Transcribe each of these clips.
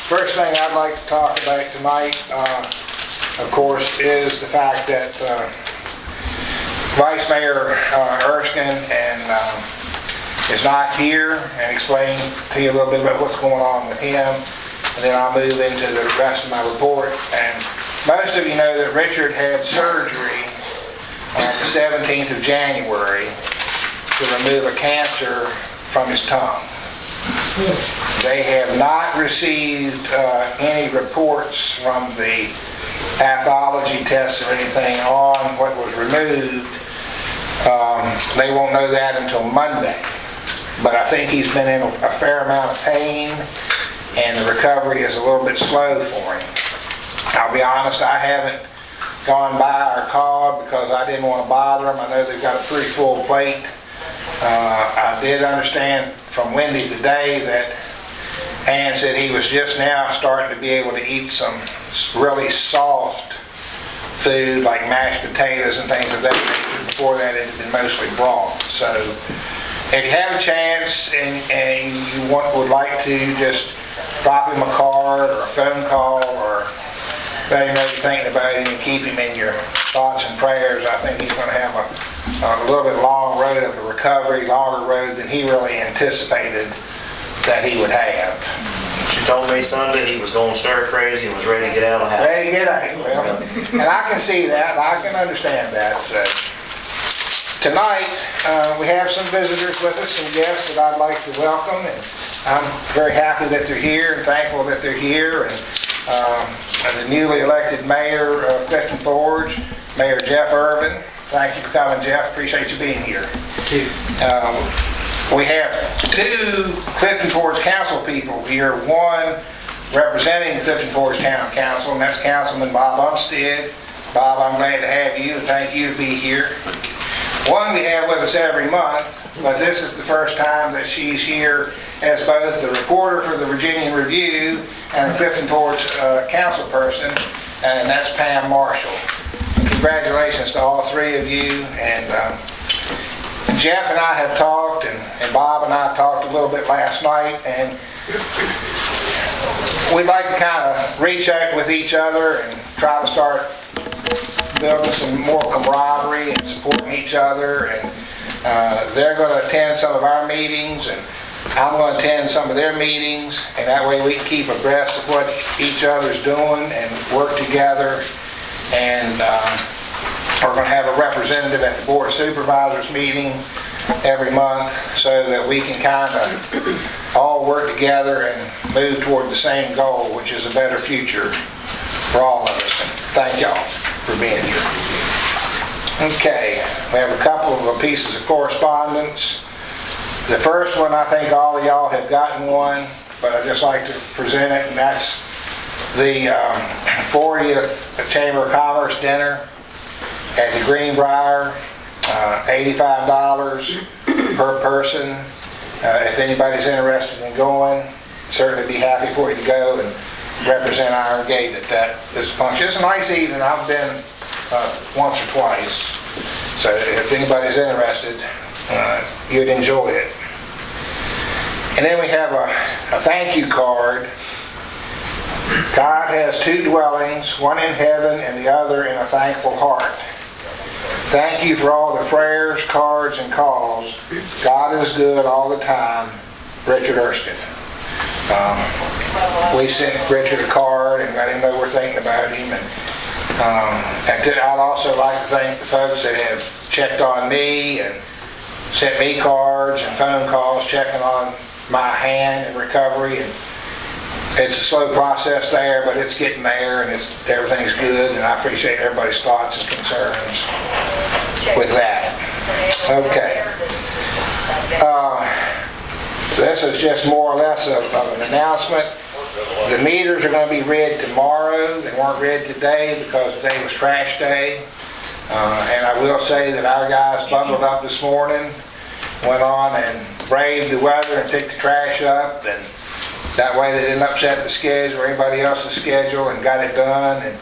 First thing I'd like to talk about tonight, of course, is the fact that Vice Mayor Erskine is not here, and explain to you a little bit about what's going on with him, and then I'll move into the rest of my report. And most of you know that Richard had surgery on the 17th of January to remove a cancer from his tongue. They have not received any reports from the pathology tests or anything on what was removed. They won't know that until Monday. But I think he's been in a fair amount of pain, and the recovery is a little bit slow for him. I'll be honest, I haven't gone by or called because I didn't want to bother him. I know they've got a pretty full plate. I did understand from Wendy today that Ann said he was just now starting to be able to eat some really soft food like mashed potatoes and things of that nature. Before that it had been mostly broth. So if you have a chance and you would like to, just drop him a card or a phone call or let him know you're thinking about him and keep him in your thoughts and prayers. I think he's going to have a little bit long road of a recovery, longer road than he really anticipated that he would have. She told me Sunday he was going stir crazy and was ready to get out of the house. Ready to get out. Well, and I can see that, and I can understand that. So tonight we have some visitors with us, some guests that I'd like to welcome, and I'm very happy that they're here and thankful that they're here. And the newly elected mayor of Clifton Forge, Mayor Jeff Irvin. Thank you for coming, Jeff. Appreciate you being here. Thank you. We have two Clifton Forge council people here. One representing the Clifton Forge Town Council, and that's Councilman Bob Umstead. Bob, I'm glad to have you, and thank you to be here. One we have with us every month, but this is the first time that she's here as both the reporter for the Virginia Review and the Clifton Forge council person, and that's Pam Marshall. Congratulations to all three of you. And Jeff and I have talked, and Bob and I talked a little bit last night, and we'd like to kind of reach out with each other and try to start building some more camaraderie and supporting each other. And they're going to attend some of our meetings, and I'm going to attend some of their meetings, and that way we can keep abreast of what each other's doing and work together. And we're going to have a representative at the Board of Supervisors meeting every month so that we can kind of all work together and move toward the same goal, which is a better future for all of us. And thank y'all for being here. Okay, we have a couple of pieces of correspondence. The first one, I think all of y'all have gotten one, but I'd just like to present it, and that's the 40th Chamber of Commerce dinner at the Greenbrier, $85 per person. If anybody's interested in going, certainly be happy for you to go and represent Iron Gate at this function. It's a nice evening. I've been once or twice, so if anybody's interested, you'd enjoy it. And then we have a thank you card. God has two dwellings, one in heaven and the other in a thankful heart. Thank you for all the prayers, cards, and calls. God is good all the time. Richard Erskine. We sent Richard a card and let him know we're thinking about him. And I'd also like to thank the folks that have checked on me and sent me cards and phone calls checking on my hand and recovery. And it's a slow process there, but it's getting there, and everything's good, and I appreciate everybody's thoughts and concerns with that. Okay. this is just more or less of an announcement. The meters are going to be read tomorrow. They weren't read today because today was trash day. And I will say that our guys bundled up this morning, went on and braved the weather and picked the trash up, and that way they didn't upset the schedule or anybody else's schedule, and got it done. And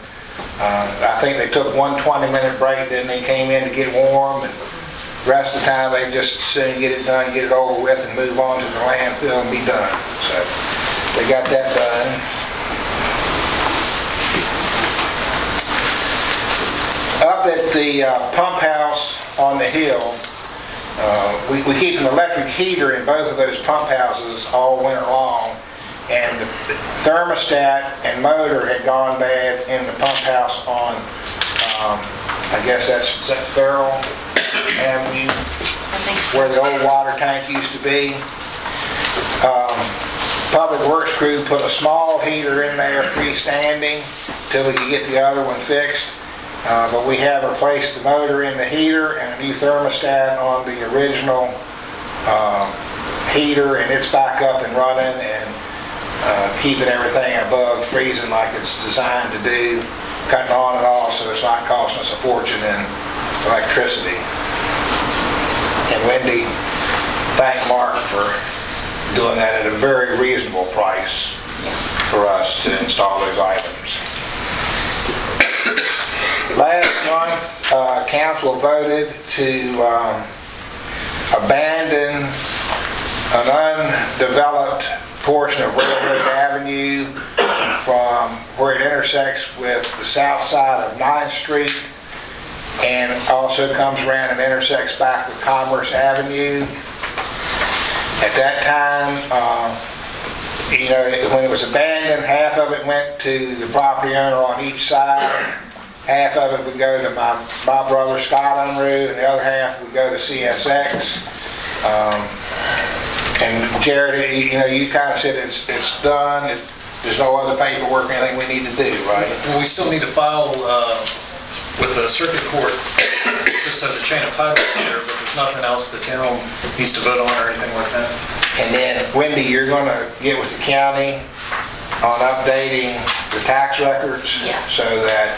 I think they took one 20-minute break, then they came in to get warm, and the rest of the time they just soon get it done, get it over with, and move on to the landfill and be done. So they got that done. Up at the pump house on the hill, we keep an electric heater in both of those pump houses all winter long, and the thermostat and motor had gone bad in the pump house on, I guess is that Farrell Avenue, where the old water tank used to be. Public Works crew put a small heater in there freestanding till we could get the other one fixed. But we have replaced the motor in the heater and a new thermostat on the original heater, and it's back up and running and keeping everything above freezing like it's designed to do, cutting on and off so it's not costing us a fortune in electricity. And Wendy thanked Mark for doing that at a very reasonable price for us to install those items. Last month, council voted to abandon an undeveloped portion of Railroad Avenue from where it intersects with the south side of 9th Street, and also comes around and intersects back with Commerce Avenue. At that time, when it was abandoned, half of it went to the property owner on each side. Half of it would go to my brother Scott Unroe, and the other half would go to CSX. And Jared, you kind of said it's done. There's no other paperwork or anything we need to do, right? Well, we still need to file with the circuit court, just so the chain of title is there, but there's nothing else the town needs to vote on or anything like that. And then, Wendy, you're going to get with the county on updating the tax records? Yes. So that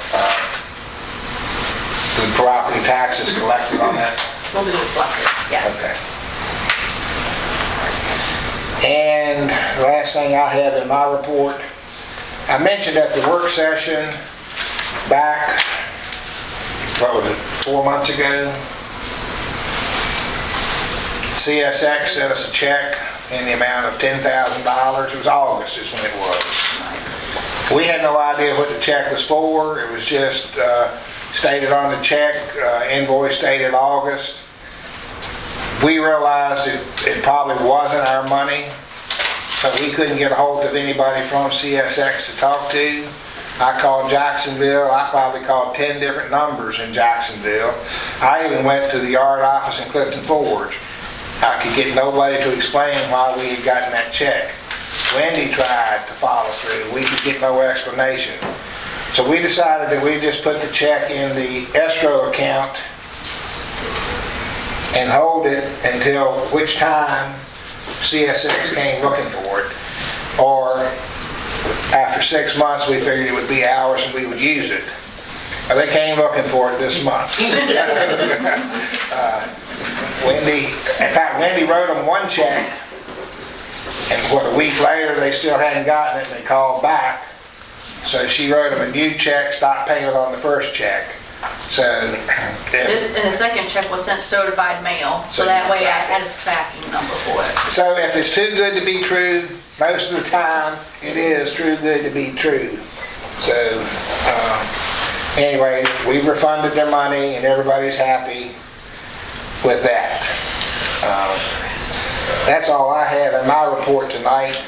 the property tax is collected on that? Will be reflected, yes. Okay. And the last thing I have in my report, I mentioned at the work session back, what was it, 4 months ago? CSX sent us a check in the amount of $10,000. It was August is when it was. We had no idea what the check was for. It was just stated on the check, invoice dated August. We realized it probably wasn't our money, but we couldn't get a hold of anybody from CSX to talk to. I called Jacksonville. I probably called 10 different numbers in Jacksonville. I even went to the yard office in Clifton Forge. I could get nobody to explain why we had gotten that check. Wendy tried to follow through. We could get no explanation. So we decided that we'd just put the check in the escrow account and hold it until which time CSX came looking for it. Or after 6 months, we figured it would be ours and we would use it. They came looking for it this month. Wendy wrote them one check, and a week later they still hadn't gotten it, and they called back. So she wrote them a new check, stopped payment on the first check. So The second check was sent certified mail, so that way I had a tracking number for it. So if it's too good to be true, most of the time it is too good to be true. So anyway, we refunded their money and everybody's happy with that. That's all I have in my report tonight.